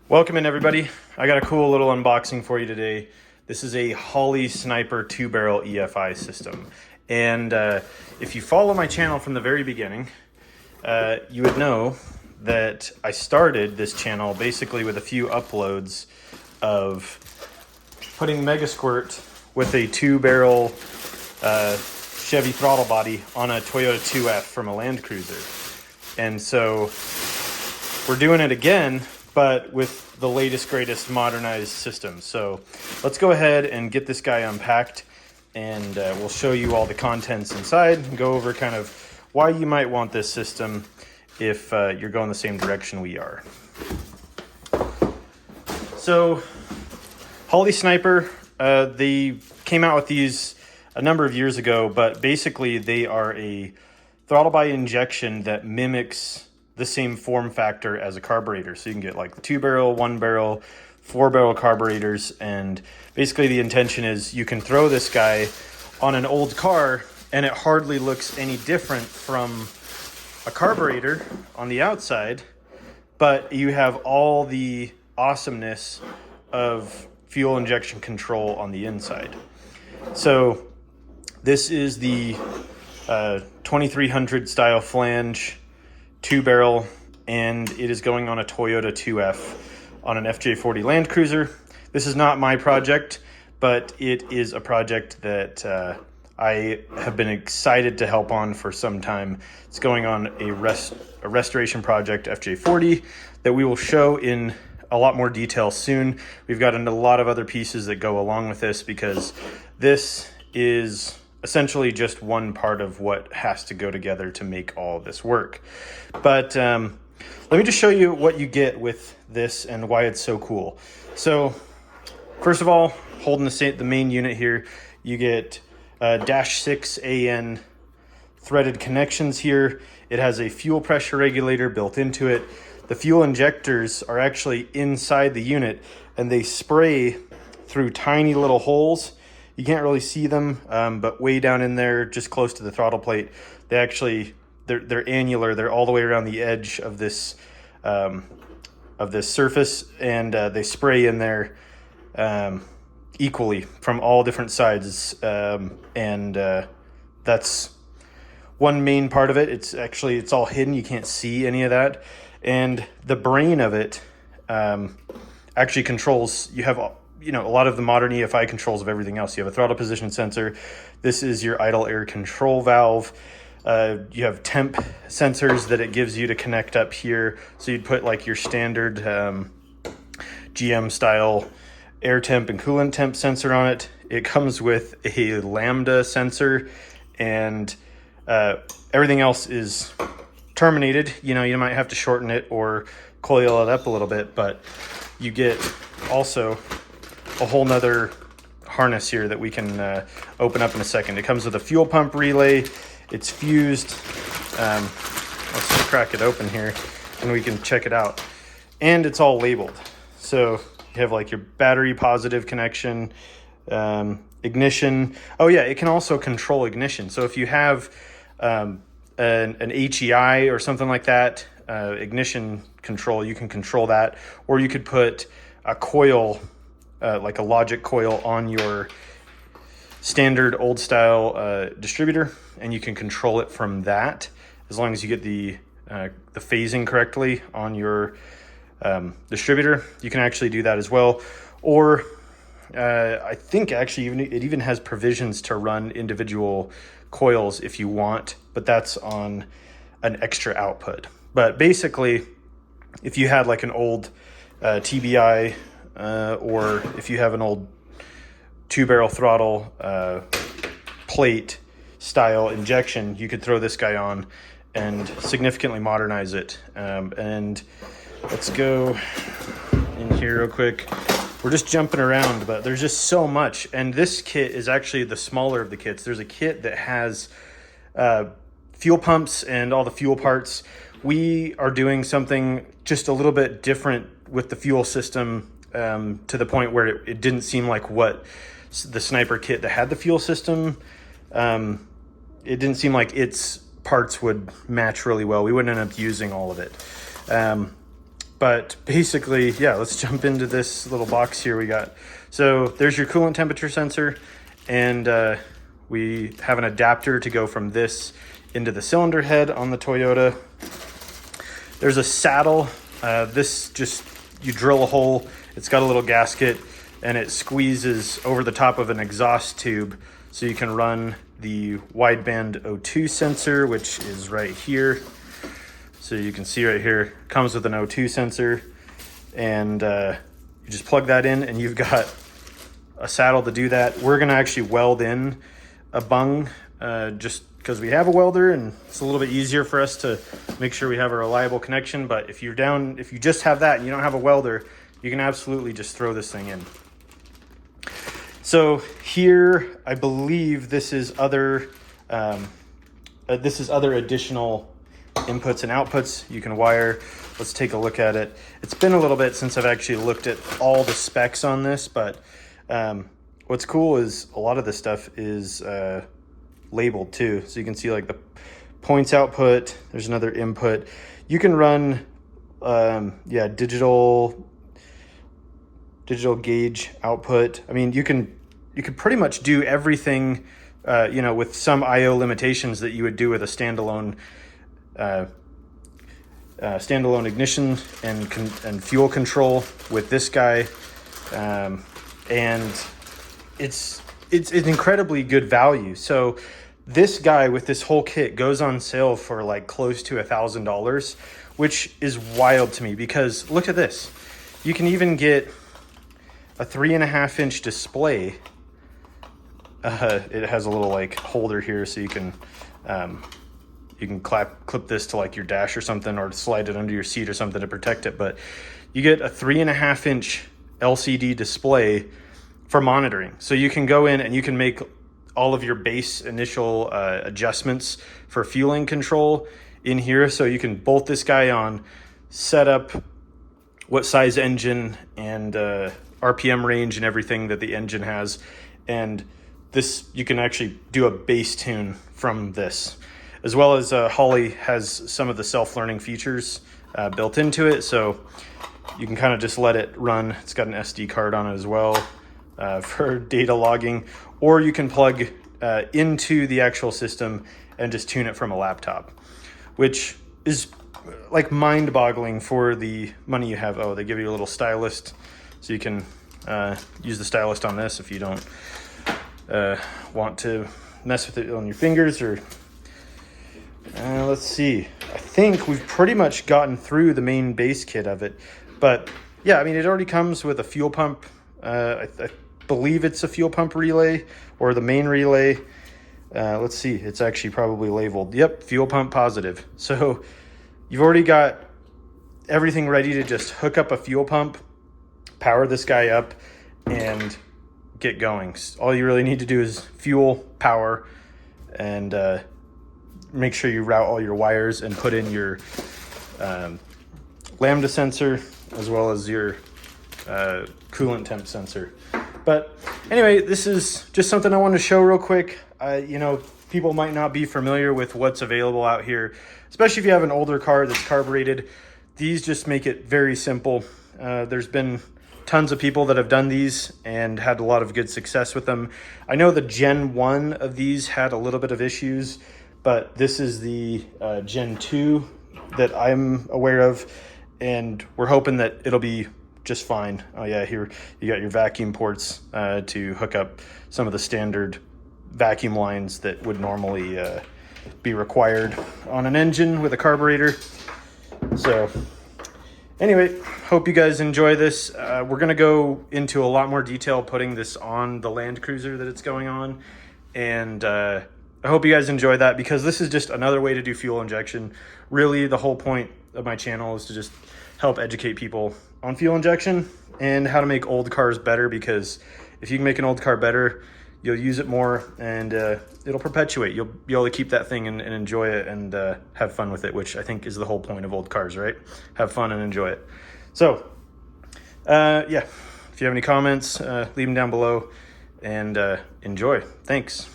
Welcome in, everybody. I got a cool little unboxing for you today. This is a Holley Sniper 2-barrel EFI system. And if you follow my channel from the very beginning, you would know that I started this channel basically with a few uploads of putting Mega Squirt with a 2-barrel Chevy throttle body on a Toyota 2F from a Land Cruiser. And so we're doing it again, but with the latest, greatest modernized system. So let's go ahead and get this guy unpacked, and we'll show you all the contents inside and go over kind of why you might want this system if you're going the same direction we are. So Holley Sniper, they came out with these a number of years ago, but basically they are a throttle by injection that mimics the same form factor as a carburetor. So you can get like the 2-barrel, 1-barrel, 4-barrel carburetors, and basically the intention is you can throw this guy on an old car and it hardly looks any different from a carburetor on the outside, but you have all the awesomeness of fuel injection control on the inside. So this is the 2300 style flange 2-barrel, and it is going on a Toyota 2F on an FJ40 Land Cruiser. This is not my project, but it is a project that I have been excited to help on for some time. It's going on a restoration project, FJ40, that we will show in a lot more detail soon. We've got a lot of other pieces that go along with this, because this is essentially just one part of what has to go together to make all of this work. But let me just show you what you get with this and why it's so cool. So first of all, holding the main unit here, you get -6 AN threaded connections here. It has a fuel pressure regulator built into it. The fuel injectors are actually inside the unit, and they spray through tiny little holes. You can't really see them, but way down in there, just close to the throttle plate, they're annular. They're all the way around the edge of this surface, and they spray in there equally from all different sides. That's one main part of it. It's all hidden. You can't see any of that. And the brain of it actually controls. You have a lot of the modern EFI controls of everything else. You have a throttle position sensor. This is your idle air control valve. You have temp sensors that it gives you to connect up here. So you'd put like your standard GM style air temp and coolant temp sensor on it. It comes with a lambda sensor, and everything else is terminated. You might have to shorten it or coil it up a little bit, but you get also a whole nother harness here that we can open up in a second. It comes with a fuel pump relay. It's fused. Let's just crack it open here and we can check it out. And it's all labeled. So you have like your battery positive connection, ignition. Oh yeah, it can also control ignition. So if you have an HEI or something like that, ignition control, you can control that. Or you could put a coil, like a logic coil, on your standard old style distributor, and you can control it from that, as long as you get the phasing correctly on your distributor. You can actually do that as well. Or I think actually it even has provisions to run individual coils if you want, but that's on an extra output. But basically, if you had like an old TBI, or if you have an old 2-barrel throttle plate style injection, you could throw this guy on and significantly modernize it. And let's go in here real quick. We're just jumping around, but there's just so much. And this kit is actually the smaller of the kits. There's a kit that has fuel pumps and all the fuel parts. We are doing something just a little bit different with the fuel system, to the point where it didn't seem like what the Sniper kit that had the fuel system, it didn't seem like its parts would match really well. We wouldn't end up using all of it. But basically, yeah, let's jump into this little box here we got. So there's your coolant temperature sensor, and we have an adapter to go from this into the cylinder head on the Toyota. There's a saddle. This just, you drill a hole, it's got a little gasket, and it squeezes over the top of an exhaust tube, so you can run the wideband O2 sensor, which is right here. So you can see right here, comes with an O2 sensor, and you just plug that in and you've got a saddle to do that. We're gonna actually weld in a bung just because we have a welder and it's a little bit easier for us to make sure we have a reliable connection. But if you just have that and you don't have a welder, you can absolutely just throw this thing in. So here, I believe this is other additional inputs and outputs you can wire. Let's take a look at it. It's been a little bit since I've actually looked at all the specs on this, but what's cool is a lot of this stuff is labeled too. So you can see like the points output, there's another input. You can run digital gauge output. I mean, you can pretty much do everything with some IO limitations that you would do with a standalone ignition and fuel control with this guy, and it's incredibly good value. So this guy with this whole kit goes on sale for like close to $1,000, which is wild to me because look at this. You can even get a 3.5-inch display. It has a little like holder here, so you can clip this to like your dash or something, or slide it under your seat or something to protect it. But you get a 3.5-inch LCD display for monitoring. So you can go in and you can make all of your base initial adjustments for fueling control in here. So you can bolt this guy on, set up what size engine and RPM range and everything that the engine has. And this, you can actually do a bass tune from this. As well as Holley has some of the self-learning features built into it. So you can kind of just let it run. It's got an SD card on it as well for data logging. Or you can plug into the actual system and just tune it from a laptop, which is like mind-boggling for the money you have. Oh, they give you a little stylus, so you can use the stylus on this if you don't want to mess with it on your fingers. Or let's see, I think we've pretty much gotten through the main base kit of it. But yeah, I mean, it already comes with a fuel pump. I believe it's a fuel pump relay or the main relay. Let's see, it's actually probably labeled, yep, fuel pump positive. So you've already got everything ready to just hook up a fuel pump, power this guy up, and get going. All you really need to do is fuel, power, and make sure you route all your wires and put in your lambda sensor as well as your coolant temp sensor. But anyway, this is just something I wanted to show real quick. People might not be familiar with what's available out here, especially if you have an older car that's carbureted. These just make it very simple. There's been tons of people that have done these and had a lot of good success with them. I know the Gen 1 of these had a little bit of issues, but this is the Gen 2 that I'm aware of, and we're hoping that it'll be just fine. Oh yeah, here you got your vacuum ports to hook up some of the standard vacuum lines that would normally be required on an engine with a carburetor. So anyway, hope you guys enjoy this. We're gonna go into a lot more detail putting this on the Land Cruiser that it's going on, and I hope you guys enjoy that, because this is just another way to do fuel injection. Really, the whole point of my channel is to just help educate people on fuel injection and how to make old cars better, because if you can make an old car better, you'll use it more, and it'll perpetuate. You'll be able to keep that thing and enjoy it and have fun with it, which I think is the whole point of old cars, right? Have fun and enjoy it. So yeah, if you have any comments, leave them down below, and enjoy. Thanks.